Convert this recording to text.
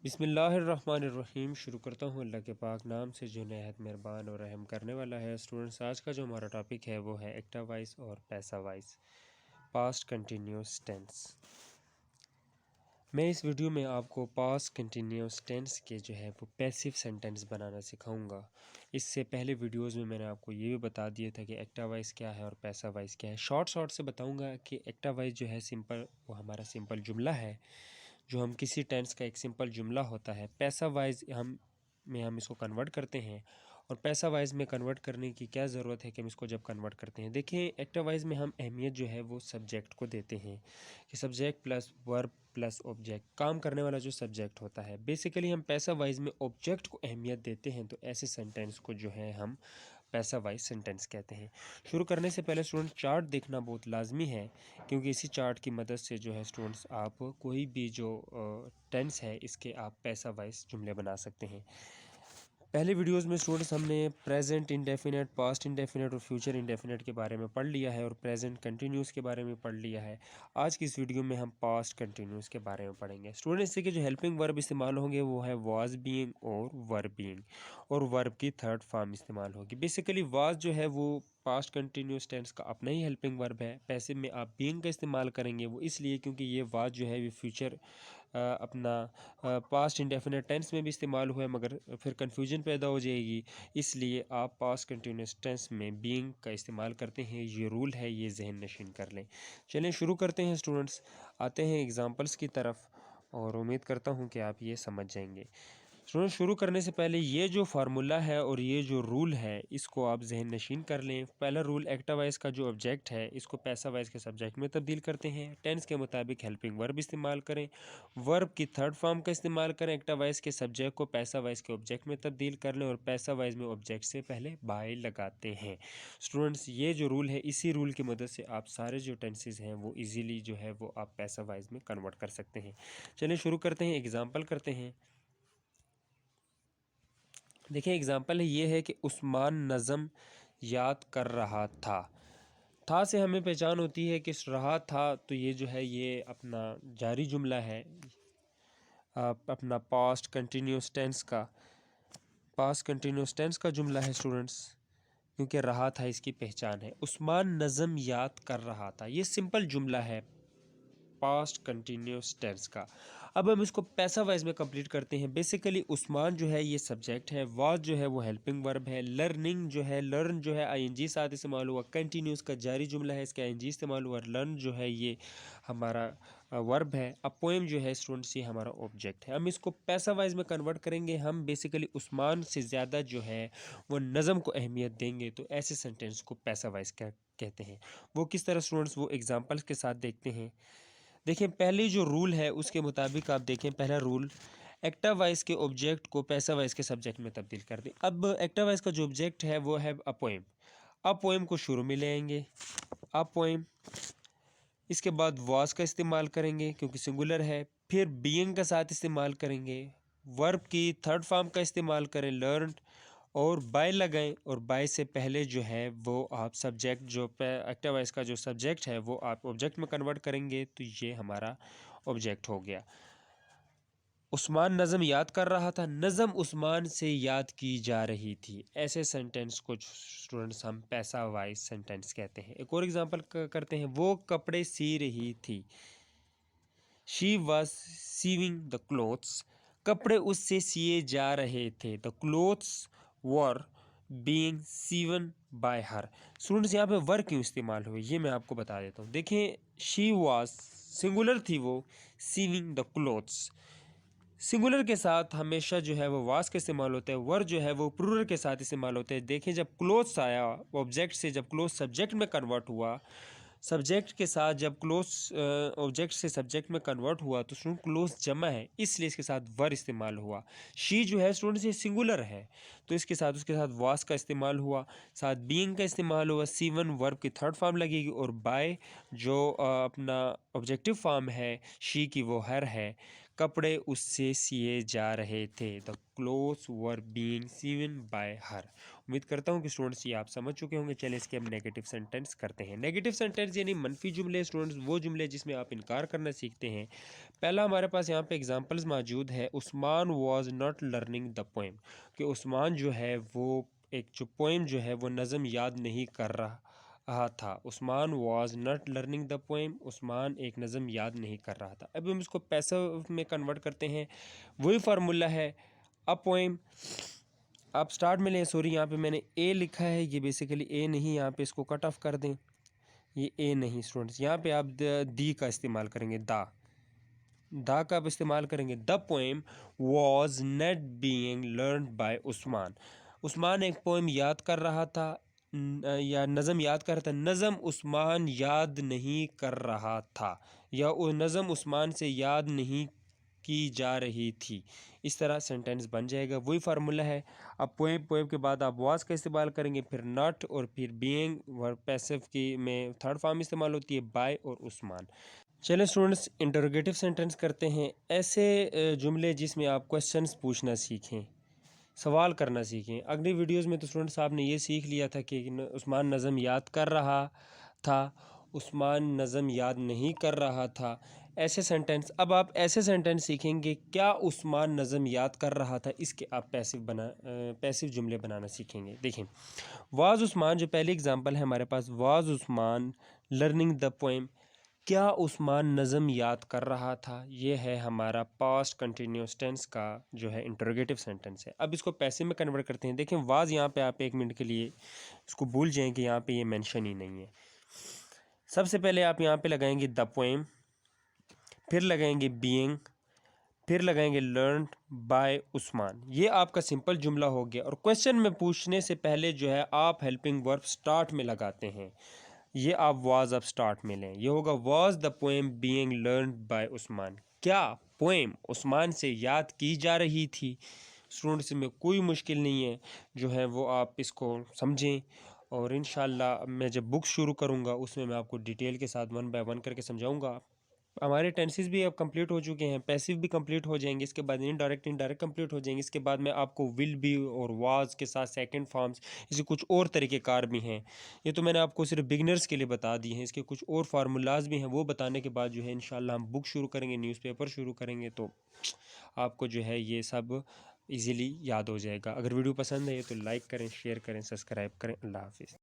बिस्मिल्लाहिर्रहमानिर्रहीम। शुरू करता हूँ अल्लाह के पाक नाम से जो नहायत मेहरबान और रहम करने वाला है। स्टूडेंट्स, आज का जो हमारा टॉपिक है वो है एक्टा वाइज और पैसा वाइज पास्ट कंटिन्यूस टेंस। मैं इस वीडियो में आपको पास्ट कंटिन्यूस टेंस के जो है वो पैसिव सेंटेंस बनाना सिखाऊंगा। इससे पहले वीडियोस में मैंने आपको ये भी बता दिया था कि एक्टा वाइज क्या है और पैसा वाइज क्या है। शॉर्ट से बताऊंगा कि एक्टा वाइज जो है सिंपल, वो हमारा सिंपल जुमला है जो हम किसी टेंस का एक सिंपल जुमला होता है। पैसा वाइज हम इसको कन्वर्ट करते हैं। और पैसा वाइज में कन्वर्ट करने की क्या ज़रूरत है कि हम इसको जब कन्वर्ट करते हैं, देखिए एक्टिव वाइज में हम अहमियत जो है वो सब्जेक्ट को देते हैं कि subject plus verb plus object, काम करने वाला जो सब्जेक्ट होता है। बेसिकली हम पैसा वाइज में ऑब्जेक्ट को अहमियत देते हैं, तो ऐसे सेंटेंस को जो है हम पैसा वाइज सेंटेंस कहते हैं। शुरू करने से पहले स्टूडेंट चार्ट देखना बहुत लाजमी है, क्योंकि इसी चार्ट की मदद से जो है स्टूडेंट्स आप कोई भी जो टेंस है इसके आप पैसा वाइज जुमले बना सकते हैं। पहले वीडियोस में स्टूडेंट्स हमने प्रेजेंट इंडेफिनेट, पास्ट इंडेफिनेट और फ्यूचर इंडेफिनेट के बारे में पढ़ लिया है और प्रेजेंट कंटिन्यूस के बारे में पढ़ लिया है। आज की इस वीडियो में हम पास्ट कंटिन्यूस के बारे में पढ़ेंगे। स्टूडेंट्स, इसके जो हेल्पिंग वर्ब इस्तेमाल होंगे वो है वाज बीइंग और वर बीइंग, और वर्ब की थर्ड फॉर्म इस्तेमाल होगी। बेसिकली वाज जो है वो पास्ट कंटिन्यूस टेंस का अपना ही हेल्पिंग वर्ब है। पैसिव में आप बीइंग का इस्तेमाल करेंगे, वो इसलिए क्योंकि ये वाज जो है ये फ्यूचर अपना पास्ट इंडेफिनेट टेंस में भी इस्तेमाल हुआ है, मगर फिर कन्फ्यूजन पैदा हो जाएगी, इसलिए आप पास्ट कंटिन्यूस टेंस में बीइंग का इस्तेमाल करते हैं। ये रूल है, ये जहन नशीन कर लें। चलें शुरू करते हैं स्टूडेंट्स, आते हैं एग्जांपल्स की तरफ और उम्मीद करता हूँ कि आप ये समझ जाएंगे। स्टूडेंट, शुरू करने से पहले ये जो फार्मूला है और ये जो रूल है इसको आप जहन नशीन कर लें। पहला रूल, एक्टा वाइज का जो ऑब्जेक्ट है इसको पैसा वाइज के सब्जेक्ट में तब्दील करते हैं। टेंस के मुताबिक हेल्पिंग वर्ब इस्तेमाल करें, वर्ब की थर्ड फॉर्म का इस्तेमाल करें। एक्टा वाइज के सब्जेक्ट को पैसा वाइज के ऑब्जेक्ट में तब्दील कर लें और पैसा वाइज में ऑब्जेक्ट से पहले बाय लगाते हैं। स्टूडेंट्स, ये जो रूल है, इसी रूल की मदद से आप सारे जो टेंसेज हैं वो ईजीली जो है वो आप पैसा वाइज में कन्वर्ट कर सकते हैं। चलिए शुरू करते हैं, एग्जाम्पल करते हैं। देखिए एग्जाम्पल ये है कि उस्मान नज़म याद कर रहा था से हमें पहचान होती है कि रहा था, तो ये जो है ये अपना जारी जुमला है, अपना पास्ट कंटिन्यूस टेंस का जुमला है स्टूडेंट्स, क्योंकि रहा था इसकी पहचान है। उस्मान नज़म याद कर रहा था, ये सिंपल जुमला है पास्ट कंटिन्यूस टेंस का। अब हम इसको पैसा वाइज में कंप्लीट करते हैं। बेसिकली उस्मान जो है ये सब्जेक्ट है, वाज जो है वो हेल्पिंग वर्ब है, लर्निंग जो है, लर्न जो है आईएनजी साथ इस्तेमाल हुआ, कंटिन्यूस का जारी जुमला है, इसका आईएनजी इस्तेमाल हुआ, लर्न जो है ये हमारा वर्ब है, अब पोएम जो है स्टूडेंट्स ये हमारा ऑब्जेक्ट है। हम इसको पैसा वाइज में कन्वर्ट करेंगे। हम बेसिकली उस्मान से ज़्यादा जो है वो नज़म को अहमियत देंगे, तो ऐसे सेंटेंस को पैसा वाइज कहते हैं। वो किस तरह स्टूडेंट्स, वो एग्जाम्पल्स के साथ देखते हैं। देखिए पहली जो रूल है उसके मुताबिक आप देखें, पहला रूल, एक्टा वाइज के ऑब्जेक्ट को पैसा वाइज के सब्जेक्ट में तब्दील कर दें। अब एक्टा वाइज का जो ऑब्जेक्ट है वो है अ पोएम। अब पोएम को शुरू में ले आएंगे, अब पोएम, इसके बाद वाज का इस्तेमाल करेंगे क्योंकि सिंगुलर है, फिर बीइंग का साथ इस्तेमाल करेंगे, वर्ब की थर्ड फॉर्म का इस्तेमाल करें, लर्न, और बाय लगाएं, और बाय से पहले जो है वो आप सब्जेक्ट, जो एक्टिव वॉइस का जो सब्जेक्ट है वो आप ऑब्जेक्ट में कन्वर्ट करेंगे, तो ये हमारा ऑब्जेक्ट हो गया। उस्मान नज़म याद कर रहा था, नज़म उस्मान से याद की जा रही थी। ऐसे सेंटेंस को स्टूडेंट्स हम पैसा वाइज सेंटेंस कहते हैं। एक और एग्जांपल करते हैं, वो कपड़े सी रही थी, she was sewing the clothes, कपड़े उससे सिए जा रहे थे, the clothes were being sewn by her. Students, यहाँ पे वर क्यों इस्तेमाल हुए ये मैं आपको बता देता हूँ। देखिए शी वॉज सिंगुलर थी वो, सीविंग द क्लोथ्स, सिंगुलर के साथ हमेशा जो है वो वास का इस्तेमाल होता है, वर जो है वो प्लूरल के साथ इस्तेमाल होते हैं। देखें जब क्लोथ्स आया ऑब्जेक्ट से, जब क्लोथ सब्जेक्ट में कन्वर्ट हुआ, सब्जेक्ट के साथ जब क्लोथ ऑब्जेक्ट से सब्जेक्ट में कन्वर्ट हुआ, तो स्टूडेंट क्लोथ जमा है इसलिए इसके साथ वर इस्तेमाल हुआ। शी जो है स्टूडेंट ये सिंगुलर है, तो इसके साथ उसके साथ वास का इस्तेमाल हुआ, साथ बीइंग का इस्तेमाल हुआ, सीवन वर्ब की थर्ड फॉर्म लगेगी, और बाय जो अपना ऑब्जेक्टिव फॉर्म है शी की वो हर है, कपड़े उससे सिए जा रहे थे। The clothes were being sewn by her. उम्मीद करता हूँ कि स्टूडेंट्स ये आप समझ चुके होंगे। चलिए इसके हम नेगेटिव सेंटेंस करते हैं। नेगेटिव सेंटेंस यानी मनफी जुमले स्टूडेंट्स, वो जुमले जिसमें आप इनकार करना सीखते हैं। पहला हमारे पास यहाँ पे एग्जांपल्स मौजूद है। Usman was not learning the poem, कि उस्मान जो है वो एक जो पोएम जो है वो नज़म याद नहीं कर रहा था। Usman was not learning the poem, Usman एक नज़म याद नहीं कर रहा था। अब हम इसको पैसिव में कन्वर्ट करते हैं। वही फार्मूला है, अ पोएम। आप स्टार्ट में लें, सॉरी यहाँ पे मैंने ए लिखा है, ये बेसिकली ए नहीं, यहाँ पे इसको कट ऑफ कर दें, ये ए नहीं स्टूडेंट्स। यहाँ पे आप दी का इस्तेमाल करेंगे, दा का आप इस्तेमाल करेंगे। The poem was not being learn by Usman. Usman एक पोएम याद कर रहा था या नज़म याद कर रहा था। नज़म उस्मान याद नहीं कर रहा था, या वो नज़म उस्मान से याद नहीं की जा रही थी। इस तरह सेंटेंस बन जाएगा। वही फार्मूला है। अब पोएम के बाद आप वाज का इस्तेमाल करेंगे, फिर नॉट और फिर बीइंग, वर्ब पैसिव की में थर्ड फॉर्म इस्तेमाल होती है, बाय और उस्मान। चलिए स्टूडेंट्स इंटरोगेटिव सेंटेंस करते हैं। ऐसे जुमले जिसमें आप क्वेश्चंस पूछना सीखें, सवाल करना सीखें। अगली वीडियोस में तो स्टूडेंट्स आपने ये सीख लिया था कि उस्मान नज़म याद कर रहा था, उस्मान नज़म याद नहीं कर रहा था। ऐसे सेंटेंस, अब आप ऐसे सेंटेंस सीखेंगे, क्या उस्मान नज़म याद कर रहा था, इसके आप पैसिव जुमले बनाना सीखेंगे। देखें, वाज उस्मान जो पहली एग्जांपल है हमारे पास, was Usman learning the poem, क्या उस्मान नज़म याद कर रहा था। ये है हमारा पास्ट कंटिन्यूस टेंस का जो है इंटरोगेटिव सेंटेंस है। अब इसको पैसिव में कन्वर्ट करते हैं। देखें, वाज यहाँ पे आप एक मिनट के लिए इसको भूल जाएं कि यहाँ पे ये मेंशन ही नहीं है। सबसे पहले आप यहाँ पे लगाएंगे द पोएम, फिर लगाएंगे बीइंग, फिर लगाएंगे लर्न बाय उस्मान। ये आपका सिंपल जुमला हो गया। और क्वेश्चन में पूछने से पहले जो है आप हेल्पिंग वर्ब स्टार्ट में लगाते हैं। ये आप वाज अब स्टार्ट में लें, ये होगा was the poem being learn by Usman. क्या पोएम उस्मान से याद की जा रही थी। स्टूडेंट्स में कोई मुश्किल नहीं है, जो है वो आप इसको समझें। और इंशाल्लाह मैं जब बुक शुरू करूँगा उसमें मैं आपको डिटेल के साथ 1 बाय 1 करके समझाऊँगा। हमारे टेंसेस भी अब कंप्लीट हो चुके हैं, पैसिव भी कंप्लीट हो जाएंगे, इसके बाद इनडायरेक्ट कंप्लीट हो जाएंगे। इसके बाद मैं आपको विल बी और वाज के साथ सेकंड फॉर्म्स, इसे कुछ और तरीक़ेकार भी हैं। ये तो मैंने आपको सिर्फ बिगनर्स के लिए बता दिए हैं, इसके कुछ और फार्मूलाज भी हैं। वो बताने के बाद जो है इंशाल्लाह हम बुक शुरू करेंगे, न्यूज़पेपर शुरू करेंगे, तो आपको जो है ये सब ईज़िली याद हो जाएगा। अगर वीडियो पसंद है तो लाइक करें, शेयर करें, सब्सक्राइब करें। अल्लाह हाफिज़।